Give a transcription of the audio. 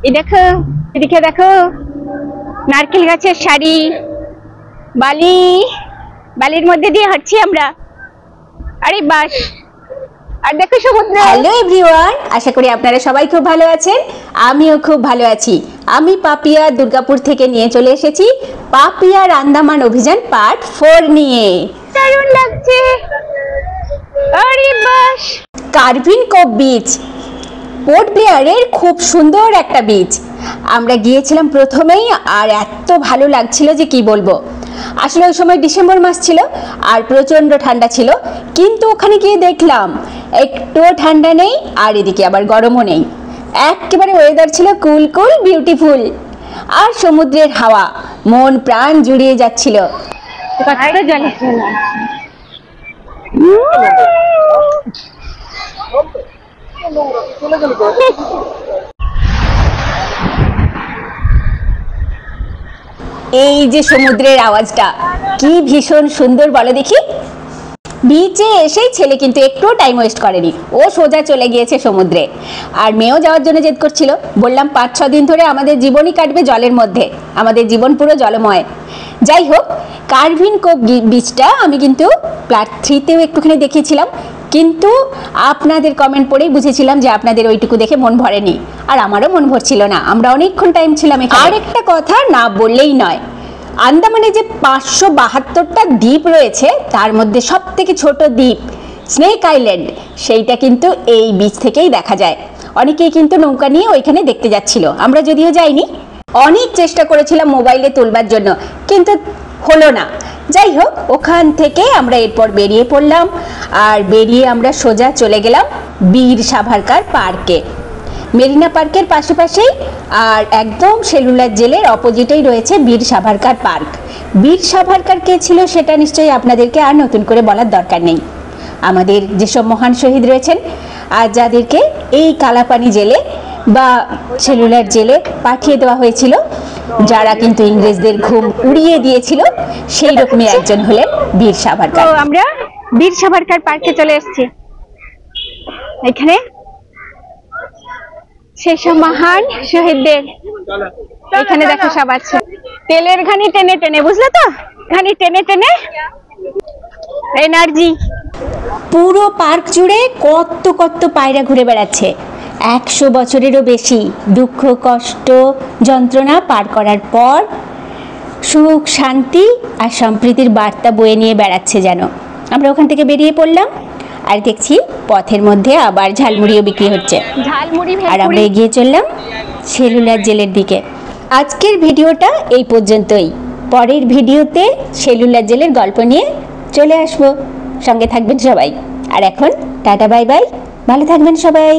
এই দেখো, এদিকে দেখো, নারকেল গাছের সারি, বালি, বালির মধ্যে দিয়ে হাঁটছি আমরা। আরে বাস, আর দেখো সমুদ্র। হ্যালো এভরিওয়ান, আশা করি আপনারা সবাই খুব ভালো আছেন। আমিও খুব ভালো আছি। আমি পাপিয়া দুর্গাপুর থেকে নিয়ে চলে এসেছি পাপিয়ার আন্দামান অভিযান পার্ট 4 নিয়ে। দারুণ লাগছে। আরে বাস, কার্ভিন কোভ বিচ পোর্ট ব্লেয়ারের খুব সুন্দর একটা বিচ। আমরা গিয়েছিলাম প্রথমেই, আর এত ভালো লাগছিল যে কি বলবো। আসলে ওই সময় ডিসেম্বর মাস ছিল আর প্রচণ্ড ঠান্ডা ছিল, কিন্তু ওখানে গিয়ে দেখলাম একটুও ঠান্ডা নেই আর এদিকে আবার গরমও নেই। একেবারে ওয়েদার ছিল কুল কুল বিউটিফুল, আর সমুদ্রের হাওয়া মন প্রাণ জুড়িয়ে যাচ্ছিল। কতটা জলে এই যে সমুদ্রের আওয়াজটা কি ভীষণ সুন্দর বলো দেখি। বিচে এসেই ছেলে কিন্তু একটুও টাইম ওয়েস্ট করেনি, ও সোজা চলে গিয়েছে সমুদ্রে। আর মেয়েও যাওয়ার জন্য জেদ করছিল। বললাম 5-6 দিন ধরে আমাদের জীবনই কাটবে জলের মধ্যে, আমাদের জীবন পুরো জলময়। যাই হোক, কার্ভিন কোভ বিচটা আমি কিন্তু পার্ট 3তেও একটুখানি দেখিয়েছিলাম, কিন্তু আপনাদের কমেন্ট পড়েই বুঝেছিলাম যে আপনাদের ওইটুকু দেখে মন ভরেনি, আর আমারও মন ভরছিল না। আমরা অনেকক্ষণ টাইম ছিলাম এখানে। আর একটা কথা না বললেই নয়, আন্দামানে যে 572টা দ্বীপ রয়েছে তার মধ্যে সব থেকে ছোট দ্বীপ স্নেক আইল্যান্ড, সেইটা কিন্তু এই বিচ থেকেই দেখা যায়। অনেকেই কিন্তু নৌকা নিয়ে ওইখানে দেখতে যাচ্ছিল, আমরা যদিও যাইনি। অনেক চেষ্টা করেছিলাম মোবাইলে তুলবার জন্য, কিন্তু হলো না। যাই হোক, ওখান থেকে আমরা এরপর বেরিয়ে পড়লাম, আর বেরিয়ে আমরা সোজা চলে গেলাম বীর সাভারকার পার্কে। মেরিনা পার্কের পাশাপাশি আর একদম সেলুলার জেলের অপোজিটেই রয়েছে বীর সাভারকার পার্ক। বীর সাভারকার কে ছিল সেটা নিশ্চয়ই আপনাদেরকে আর নতুন করে বলার দরকার নেই। আমাদের যেসব মহান শহীদ রয়েছেন আর যাদেরকে এই কালাপানি জেলে বা সেলুলার জেলে পাঠিয়ে দেওয়া হয়েছিল, যারা কিন্তু ইংরেজদের ঘুম উড়িয়ে দিয়েছিল, সেই রকমই একজন হলেন বীর সাভারকার। তো আমরা বীর সাভারকার পার্কে চলে এসেছি। এখানে সেসব মহান শহীদদের এখানে দেখো সব আছে। তেলের ঘানি টেনে টেনে, বুঝলে তো, ঘানি টেনে টেনে এনার্জি। পুরো পার্ক জুড়ে কত কত পায়রা ঘুরে বেড়াচ্ছে। 100 বছরেরও বেশি দুঃখ কষ্ট যন্ত্রণা পার করার পর সুখ শান্তি আর সম্প্রীতির বার্তা বয়ে নিয়ে বেড়াচ্ছে যেন। আমরা ওখান থেকে বেরিয়ে পড়লাম, আর দেখছি পথের মধ্যে আবার ঝালমুড়িও বিক্রি হচ্ছে। ঝালমুড়ি, আর আমরা এগিয়ে চললাম সেলুলার জেলের দিকে। আজকের ভিডিওটা এই পর্যন্তই। পরের ভিডিওতে সেলুলার জেলের গল্প নিয়ে চলে আসবো। সঙ্গে থাকবেন সবাই। আর এখন টাটা বাই বাই, ভালো থাকবেন সবাই।